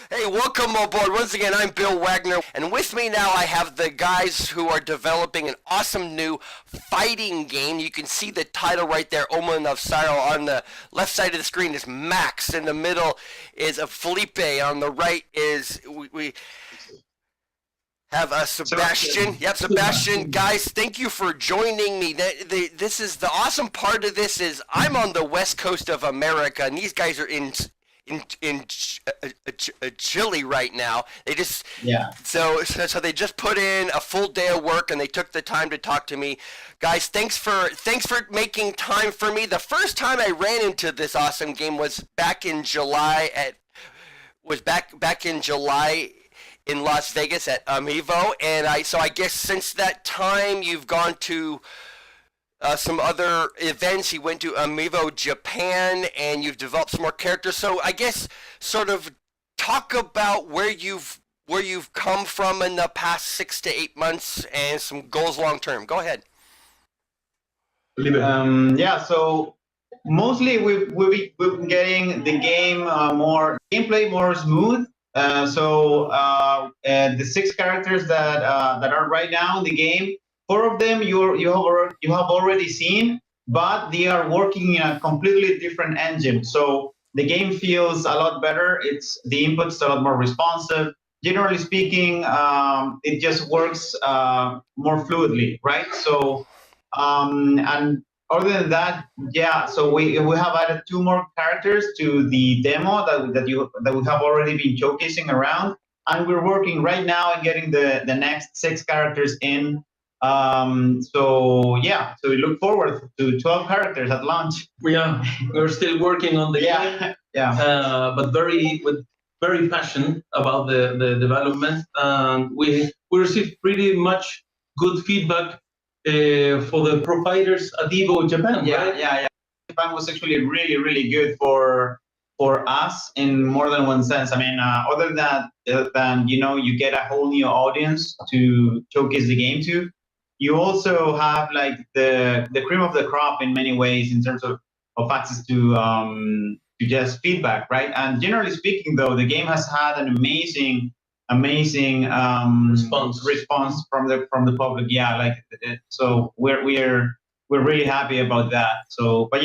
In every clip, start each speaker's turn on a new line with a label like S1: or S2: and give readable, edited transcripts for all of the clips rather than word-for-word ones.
S1: Hey, welcome aboard. Once again, I'm Bill Wagner, and with me now I have the guys who are developing an awesome new fighting game. You can see the title right there, Omen of Sorrow. On the left side of the screen is Max. In the middle is a Felipe. On the right is we have a Sebastian. Yep, Sebastian. Guys, thank you for joining me. This is the awesome part of this is I'm on the west coast of America, and these guys are in Chile right now. They just so they just put in a full day of work and they took the time to talk to me. Guys, thanks for making time for me. The first time I ran into this awesome game was back in July in Las Vegas at Amiibo, and I guess since that time you've gone to some other events. You went to Amiibo Japan, and you've developed some more characters. So I guess sort of talk about where you've come from in the past 6 to 8 months and some goals long term. Go ahead.
S2: So mostly we've been getting the game more gameplay more smooth. The 6 characters that are right now in the game, 4 of them you have already seen, but they are working in a completely different engine. So the game feels a lot better. The input's a lot more responsive. Generally speaking, it just works more fluidly, right? So and other than that, so we have added 2 more characters to the demo that we have already been showcasing around, and we're working right now on getting the next 6 characters in. So we look forward to 12 characters at launch.
S3: We're still working on the game, but with very passionate about the development, and we received pretty much good feedback for the providers at Evo Japan.
S2: Japan was actually really, really good for us in more than one sense. I mean, other than you get a whole new audience to showcase the game to. You also have like the cream of the crop in many ways in terms of access to just feedback, right? And generally speaking, though, the game has had an amazing response from the public. So we're really happy about that. So, but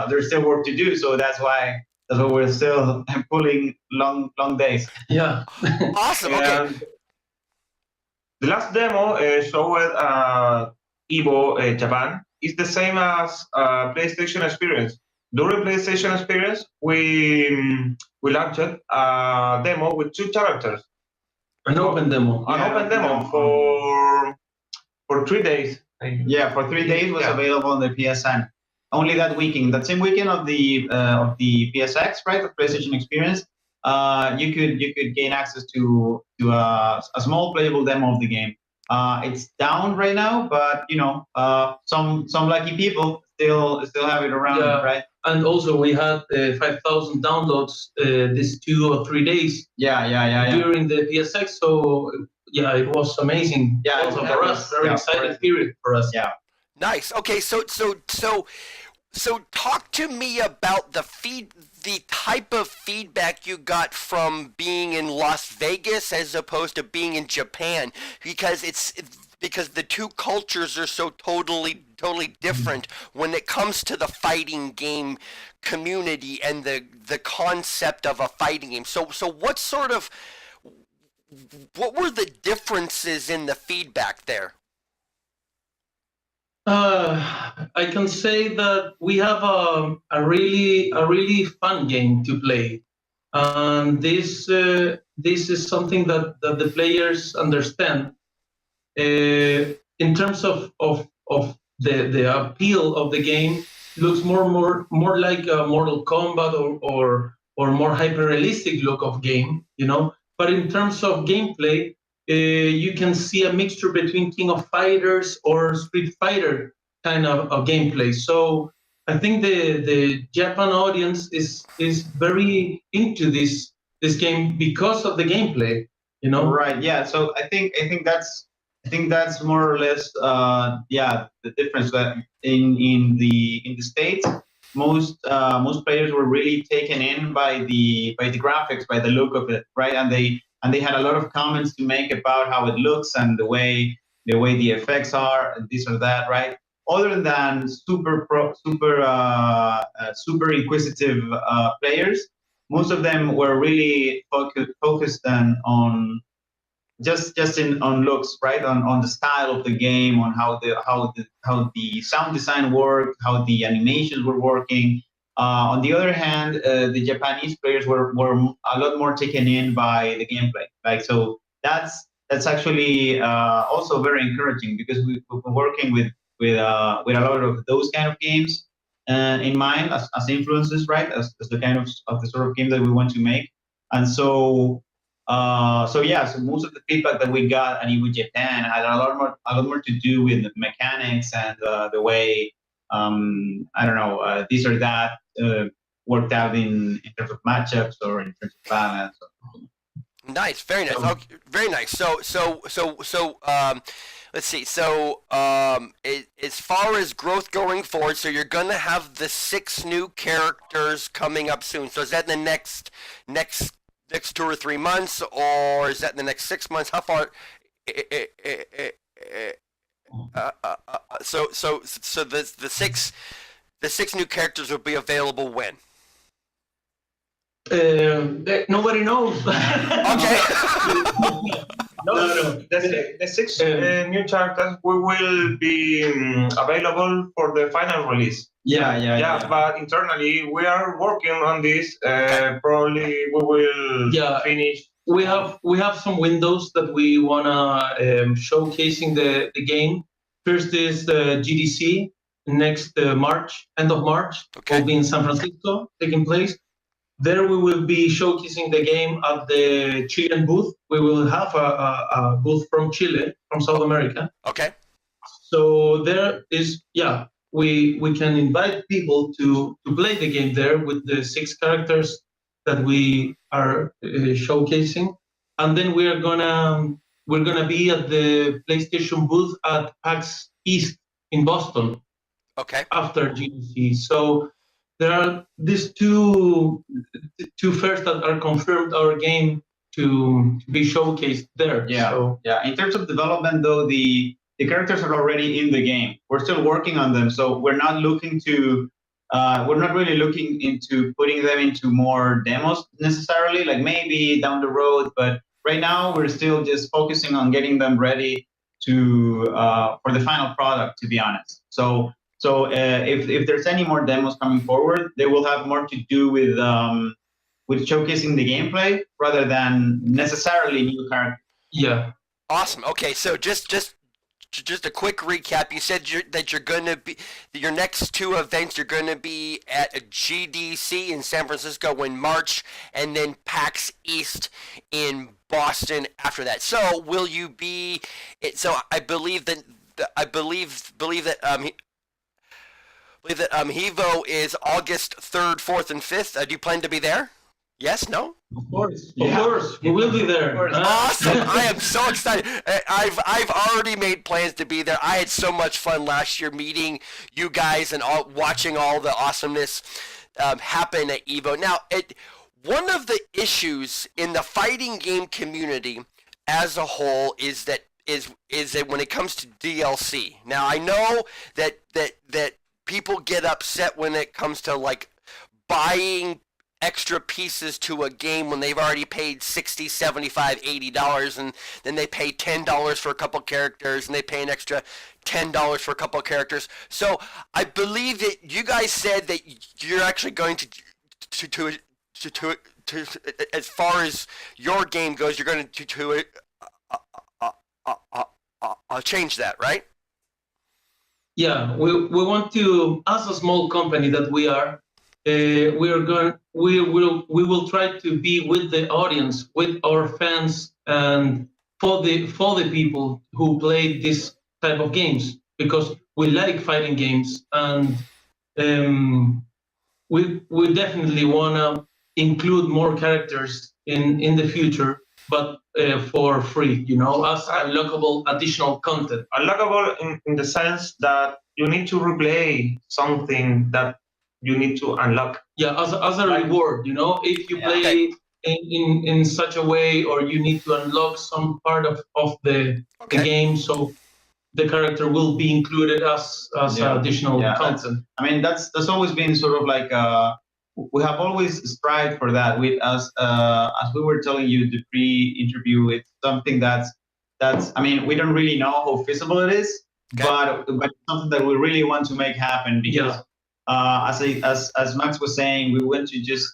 S2: there's still work to do. So that's why we're still pulling long days.
S1: Awesome. Okay.
S4: The last demo showed Evo Japan is the same as PlayStation Experience. During PlayStation Experience, we launched a demo with 2 characters.
S3: An open demo
S4: for 3 days.
S2: For 3 days was available on the PSN. Only that weekend, that same weekend of the PSX, right, the PlayStation Experience. You could gain access to a small playable demo of the game. It's down right now, but some lucky people still have it around, right?
S3: And also we had 5,000 downloads these 2 or 3 days. During the PSX, so it was amazing. Also for us, very exciting period for us.
S1: Nice. Okay, so talk to me about the type of feedback you got from being in Las Vegas as opposed to being in Japan, because the 2 cultures are so totally different when it comes to the fighting game community and the concept of a fighting game. So what were the differences in the feedback there?
S3: I can say that we have a really fun game to play, and this is something that the players understand. In terms of the appeal of the game, looks more like a Mortal Kombat or more hyper realistic look of game, But in terms of gameplay, you can see a mixture between King of Fighters or Street Fighter kind of gameplay. So I think the Japan audience is very into this game because of the gameplay,
S2: Right. Yeah. So I think that's more or less the difference that in the States most players were really taken in by the graphics, by the look of it, right? And they had a lot of comments to make about how it looks and the way the effects are, and this or that, right? Other than super inquisitive players, most of them were really focused on on looks, right? On the style of the game, on how the sound design worked, how the animations were working. On the other hand, the Japanese players were a lot more taken in by the gameplay. Like, so that's actually also very encouraging, because we're working with a lot of those kind of games in mind as influences, right? As the kind of the sort of game that we want to make. And so most of the feedback that we got at EVO Japan had a lot more to do with the mechanics and the way I don't know, this or that worked out in terms of matchups or in terms of balance.
S1: Nice, very nice. Okay, very nice. Let's see. As far as growth going forward, so you're gonna have the 6 new characters coming up soon. So is that in the next 2 or 3 months, or is that in the next 6 months? How far? So the six new characters will be available when?
S3: Nobody knows.
S1: Okay.
S3: No.
S4: The 6 new characters will be available for the final release.
S3: Yeah.
S4: But internally we are working on this. Probably we will finish.
S3: We have some windows that we wanna showcasing the game. First is the GDC next March, end of March.
S1: Okay.
S3: Will be in San Francisco, taking place. There we will be showcasing the game at the Chilean booth. We will have a booth from Chile, from South America.
S1: Okay.
S3: So there is, we can invite people to play the game there with the 6 characters that we are showcasing, and then we're gonna be at the PlayStation booth at PAX East in Boston.
S1: Okay.
S3: After GDC. So there are these two fairs that are confirmed our game to be showcased there.
S2: In terms of development, though, the characters are already in the game. We're still working on them, so we're not really looking into putting them into more demos necessarily. Like maybe down the road, but right now we're still just focusing on getting them ready for the final product. To be honest, so if there's any more demos coming forward, they will have more to do with showcasing the gameplay rather than necessarily new characters.
S3: Yeah.
S1: Awesome. Okay, so just a quick recap. You said that you're going to be your next 2 events. You're going to be at a GDC in San Francisco in March, and then PAX East in Boston after that. So will you be? So I believe that HEVO is August 3rd, 4th, and 5th. Do you plan to be there? Yes? No?
S3: Of course, we will be there.
S1: Awesome! I am so excited. I've already made plans to be there. I had so much fun last year meeting you guys and watching all the awesomeness happen at EVO. Now, one of the issues in the fighting game community as a whole is that when it comes to DLC. Now, I know that people get upset when it comes to like buying extra pieces to a game when they've already paid $60, $75, $80, and then they pay $10 for a couple characters, and they pay an extra $10 for a couple characters. So I believe that you guys said that you're actually going to as far as your game goes, you're going to change that, right?
S3: Yeah, we want to, as a small company that we are, we will try to be with the audience, with our fans, and for the people who play this type of games, because we like fighting games, and we definitely wanna include more characters in the future, but for free, as unlockable additional content.
S4: Unlockable in the sense that you need to replay something that you need to unlock.
S3: Yeah, as a reward, if you
S2: Yeah.
S3: play in such a way, or you need to unlock some part of the game, so the character will be included as additional content.
S2: I mean, that's always been sort of like we have always strived for that. With as we were telling you the pre-interview, it's something that's I mean, we don't really know how feasible it is, but it's something that we really want to make happen because as Max was saying, we want to just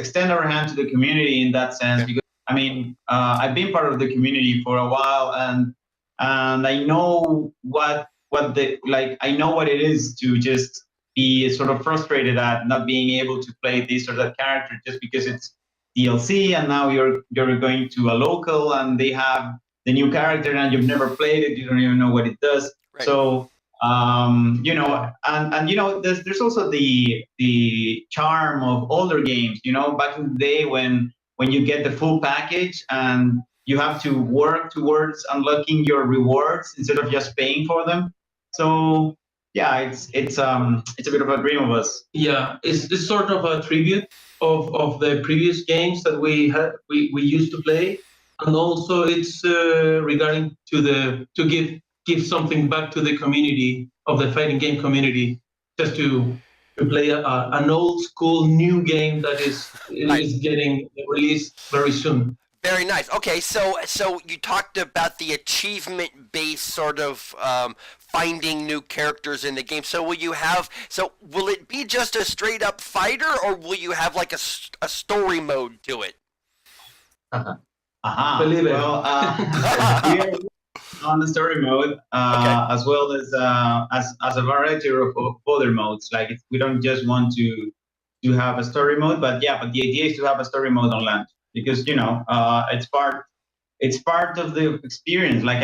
S2: extend our hand to the community in that sense. Because I mean, I've been part of the community for a while, and I know what I know what it is to just be sort of frustrated at not being able to play this or that character just because it's DLC, and now you're going to a local and they have the new character and you've never played it, you don't even know what it does. Right. So there's also the charm of older games. Back in the day when you get the full package and you have to work towards unlocking your rewards instead of just paying for them. So yeah, it's a bit of a dream of us. Yeah,
S3: it's sort of a tribute of the previous games that we used to play, and also it's regarding to give something back to the community of the fighting game community, just to play an old school new game that is getting released very soon.
S1: Very nice. Okay, so you talked about the achievement-based sort of finding new characters in the game. So will it be just a straight-up fighter, or will you have like a story mode to it?
S3: Believe it.
S2: Well, we are on the story mode, as well as a variety of other modes. Like we don't just want to have a story mode, but the idea is to have a story mode on launch. Because it's part of the experience. Like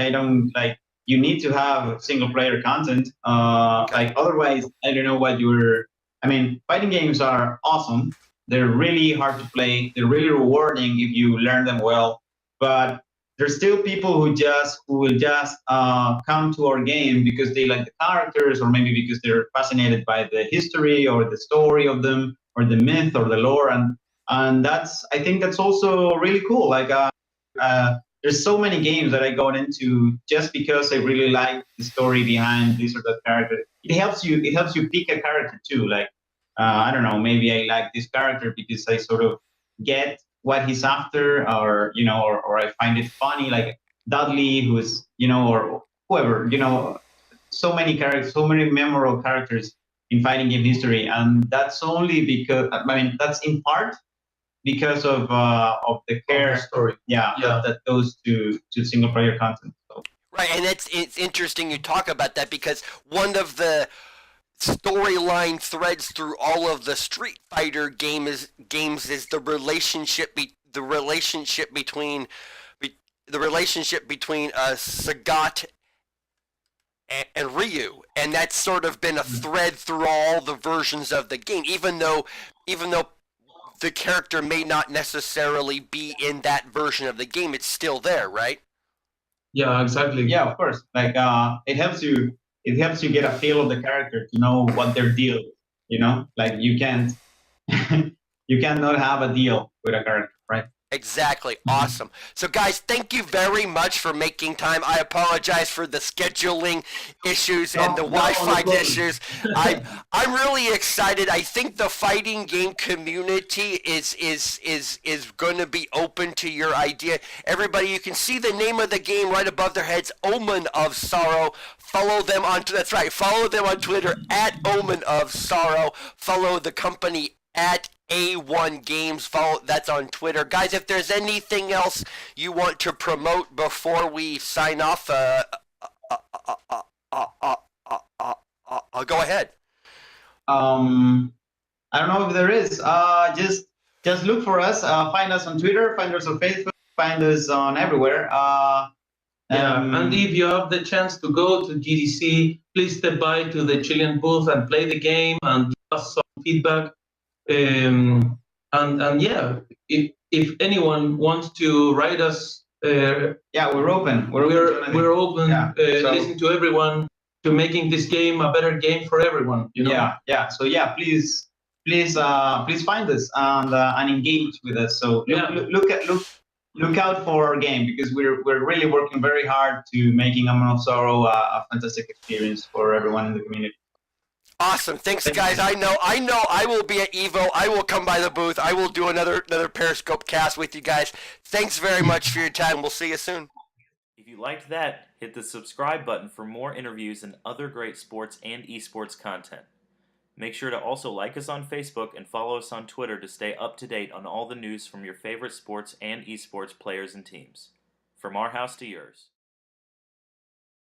S2: you need to have single player content. Like otherwise, I don't know what I mean, fighting games are awesome. They're really hard to play. They're really rewarding if you learn them well. But there's still people who will just come to our game because they like the characters, or maybe because they're fascinated by the history or the story of them, or the myth or the lore, and I think that's also really cool. Like there's so many games that I got into just because I really like the story behind this or that character. It helps you pick a character too. Like I don't know, maybe I like this character because I sort of get what he's after, or or I find it funny, like Dudley, who's or whoever, so many characters, so many memorable characters in fighting game history, and that's only because that's in part because of the care
S3: story,
S2: that goes to single player content. So.
S1: Right, and it's interesting you talk about that, because one of the storyline threads through all of the Street Fighter games is the relationship between Sagat and Ryu, and that's sort of been a thread through all the versions of the game, even though the character may not necessarily be in that version of the game, it's still there, right?
S3: Yeah, exactly.
S2: Yeah, of course. Like it helps you get a feel of the character, to know what their deal is, like you can't not have a deal with a character, right?
S1: Exactly. Awesome. So guys, thank you very much for making time. I apologize for the scheduling issues and the Wi-Fi issues. I'm really excited. I think the fighting game community is going to be open to your idea. Everybody, you can see the name of the game right above their heads, Omen of Sorrow. Follow them Follow them on Twitter at Omen of Sorrow. Follow the company at AOne Games. That's on Twitter. Guys, if there's anything else you want to promote before we sign off, I'll go ahead.
S2: I don't know if there is. Just look for us. Find us on Twitter. Find us on Facebook. Find us on everywhere.
S3: And if you have the chance to go to GDC, please step by to the Chilean booth and play the game and give us some feedback. And if anyone wants to write us,
S2: we're open.
S3: We're open.
S2: Yeah,
S3: listen to everyone. making this game a better game for everyone. You know?
S2: Yeah. So yeah, please find us and engage with us. So look out for our game, because we're really working very hard to making Omen of Sorrow a fantastic experience for everyone in the community.
S1: Awesome. Thanks, guys. I know I will be at Evo. I will come by the booth. I will do another Periscope cast with you guys. Thanks very much for your time. We'll see you soon.
S5: If you liked that, hit the subscribe button for more interviews and other great sports and esports content. Make sure to also like us on Facebook and follow us on Twitter to stay up to date on all the news from your favorite sports and esports players and teams. From our house to yours.